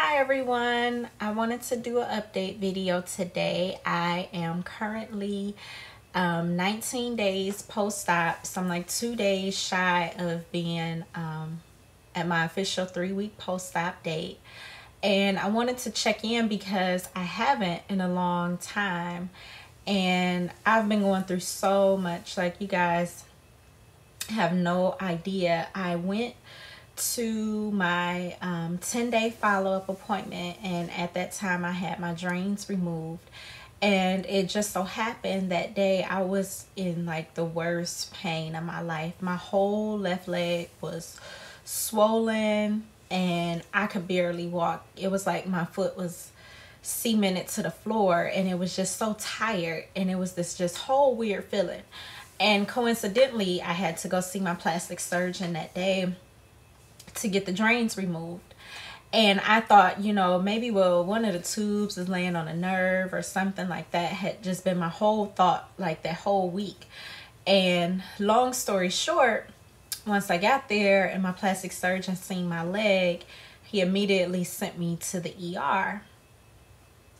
Hi everyone, I wanted to do an update video today. I am currently 19 days post-op, so I'm like 2 days shy of being at my official 3-week post-op date. And I wanted to check in because I haven't in a long time, and I've been going through so much. Like, you guys have no idea. I went to my 10-day follow-up appointment, and at that time I had my drains removed, and it just so happened that day I was in like the worst pain of my life. My whole left leg was swollen and I could barely walk. It was like my foot was cemented to the floor, and it was just so tired, and it was this just whole weird feeling. And coincidentally, I had to go see my plastic surgeon that day to get the drains removed. And I thought, you know, maybe, well, one of the tubes is laying on a nerve or something like that. Had just been my whole thought like that whole week. And long story short, once I got there and my plastic surgeon seen my leg, he immediately sent me to the ER.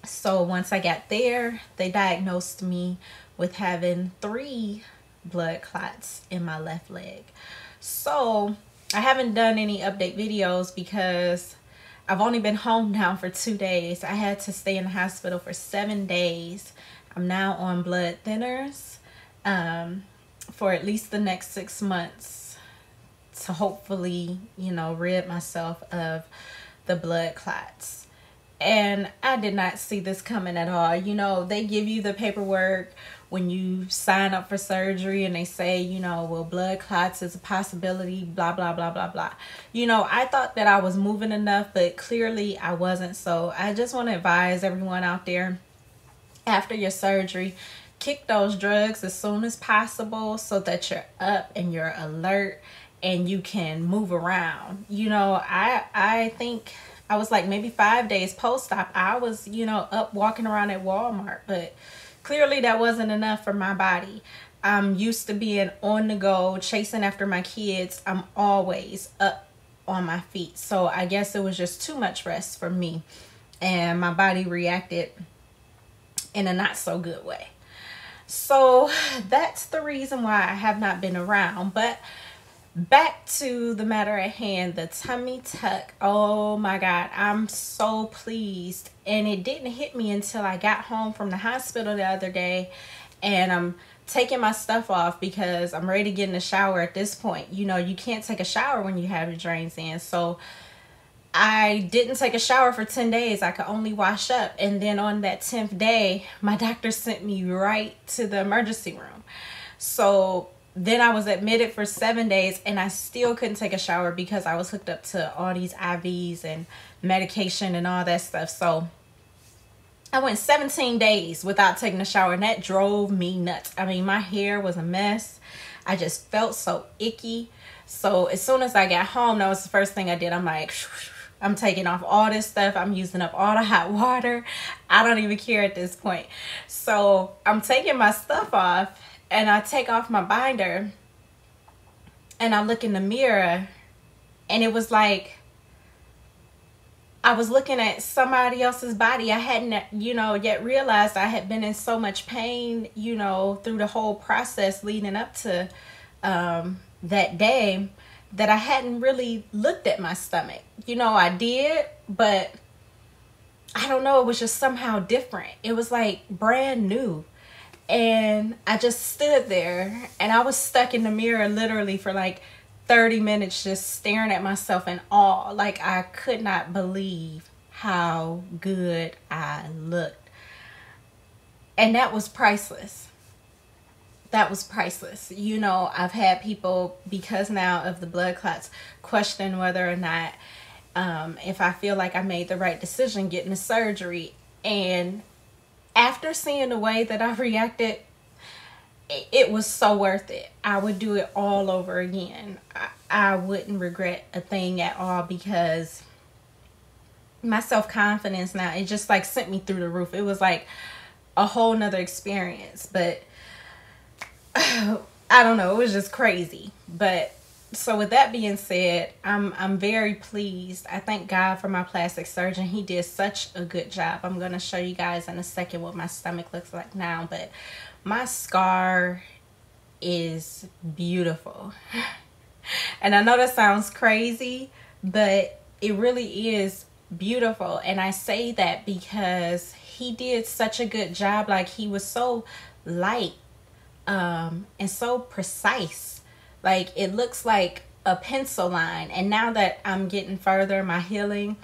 So once I got there, they diagnosed me with having 3 blood clots in my left leg. So I haven't done any update videos because I've only been home now for 2 days. I had to stay in the hospital for 7 days. I'm now on blood thinners for at least the next 6 months to hopefully, you know, rid myself of the blood clots. And I did not see this coming at all. You know, they give you the paperwork when you sign up for surgery, and they say, you know, well, blood clots is a possibility, blah, blah, blah, blah, blah. You know, I thought that I was moving enough, but clearly I wasn't. So I just want to advise everyone out there, after your surgery, kick those drugs as soon as possible so that you're up and you're alert and you can move around. You know, I think I was like maybe 5 days post-op. I was, you know, up walking around at Walmart, but clearly that wasn't enough for my body. I'm used to being on the go, chasing after my kids. I'm always up on my feet. So I guess it was just too much rest for me, and my body reacted in a not so good way. So that's the reason why I have not been around. But back to the matter at hand, the tummy tuck. Oh my God, I'm so pleased. And it didn't hit me until I got home from the hospital the other day, and I'm taking my stuff off because I'm ready to get in the shower at this point. You know, you can't take a shower when you have your drains in. So I didn't take a shower for 10 days. I could only wash up. And then on that 10th day, my doctor sent me right to the emergency room. So then I was admitted for 7 days, and I still couldn't take a shower because I was hooked up to all these IVs and medication and all that stuff. So I went 17 days without taking a shower, and that drove me nuts. I mean, my hair was a mess. I just felt so icky. So as soon as I got home, that was the first thing I did. I'm like, I'm taking off all this stuff. I'm using up all the hot water. I don't even care at this point. So I'm taking my stuff off, and I take off my binder, and I look in the mirror, and it was like I was looking at somebody else's body. I hadn't, you know, yet realized I had been in so much pain, you know, through the whole process leading up to that day, that I hadn't really looked at my stomach. You know, I did, but I don't know, it was just somehow different. It was like brand new. And I just stood there, and I was stuck in the mirror literally for like 30 minutes, just staring at myself in awe. Like, I could not believe how good I looked. And that was priceless. That was priceless. You know, I've had people, because now of the blood clots, question whether or not if I feel like I made the right decision getting the surgery. And after seeing the way that I reacted, it was so worth it. I would do it all over again. I wouldn't regret a thing at all, because my self-confidence now, it just like sent me through the roof. It was like a whole nother experience. But I don't know, it was just crazy. But So with that being said, I'm very pleased. I thank God for my plastic surgeon. He did such a good job. I'm going to show you guys in a second what my stomach looks like now, but my scar is beautiful. And I know that sounds crazy, but it really is beautiful. And I say that because he did such a good job. Like, he was so light and so precise. Like, it looks like a pencil line. And now that I'm getting further in my healing,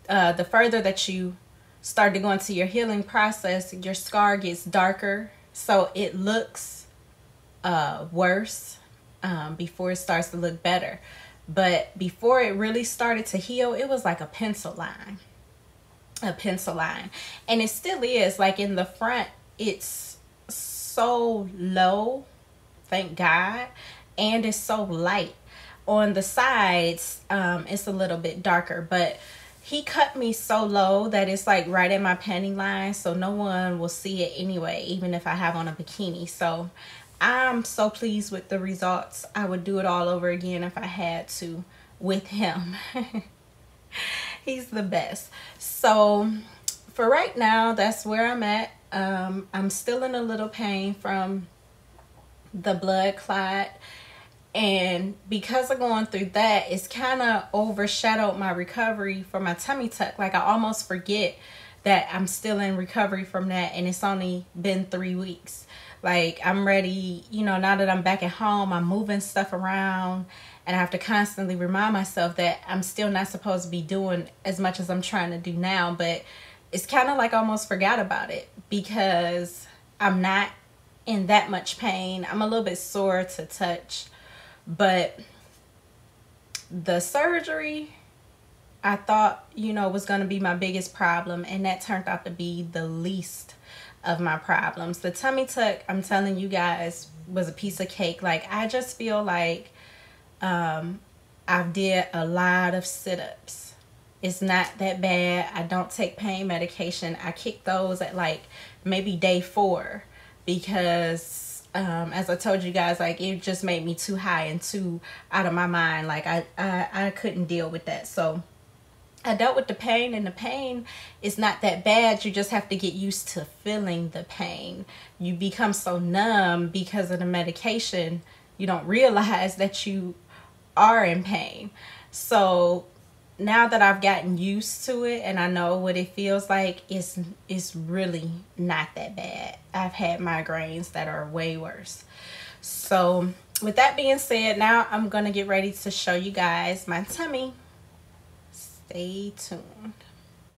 the further that you start to go into your healing process, your scar gets darker. So it looks worse before it starts to look better. But before it really started to heal, it was like a pencil line. A pencil line. And it still is. Like, in the front, it's so low, thank God, and it's so light. On the sides, it's a little bit darker, but he cut me so low that it's like right at my panty line, so no one will see it anyway, even if I have on a bikini. So I'm so pleased with the results. I would do it all over again if I had to with him. He's the best. So for right now, that's where I'm at. I'm still in a little pain from the blood clot, and because of going through that, it's kind of overshadowed my recovery for my tummy tuck. Like, I almost forget that I'm still in recovery from that, and it's only been 3 weeks. Like, I'm ready, you know, now that I'm back at home, I'm moving stuff around, and I have to constantly remind myself that I'm still not supposed to be doing as much as I'm trying to do now. But it's kind of like I almost forgot about it because I'm not in that much pain. I'm a little bit sore to touch, but the surgery, I thought, you know, was going to be my biggest problem, and that turned out to be the least of my problems. The tummy tuck, I'm telling you guys, was a piece of cake. Like, I just feel like I did a lot of sit-ups. It's not that bad. I don't take pain medication. I kick those at like maybe day 4 because as I told you guys, like, it just made me too high and too out of my mind. Like, I couldn't deal with that. So I dealt with the pain, and the pain is not that bad. You just have to get used to feeling the pain. You become so numb because of the medication, you don't realize that you are in pain. So now that I've gotten used to it and I know what it feels like, it's really not that bad. I've had migraines that are way worse. So with that being said, now I'm going to get ready to show you guys my tummy. Stay tuned.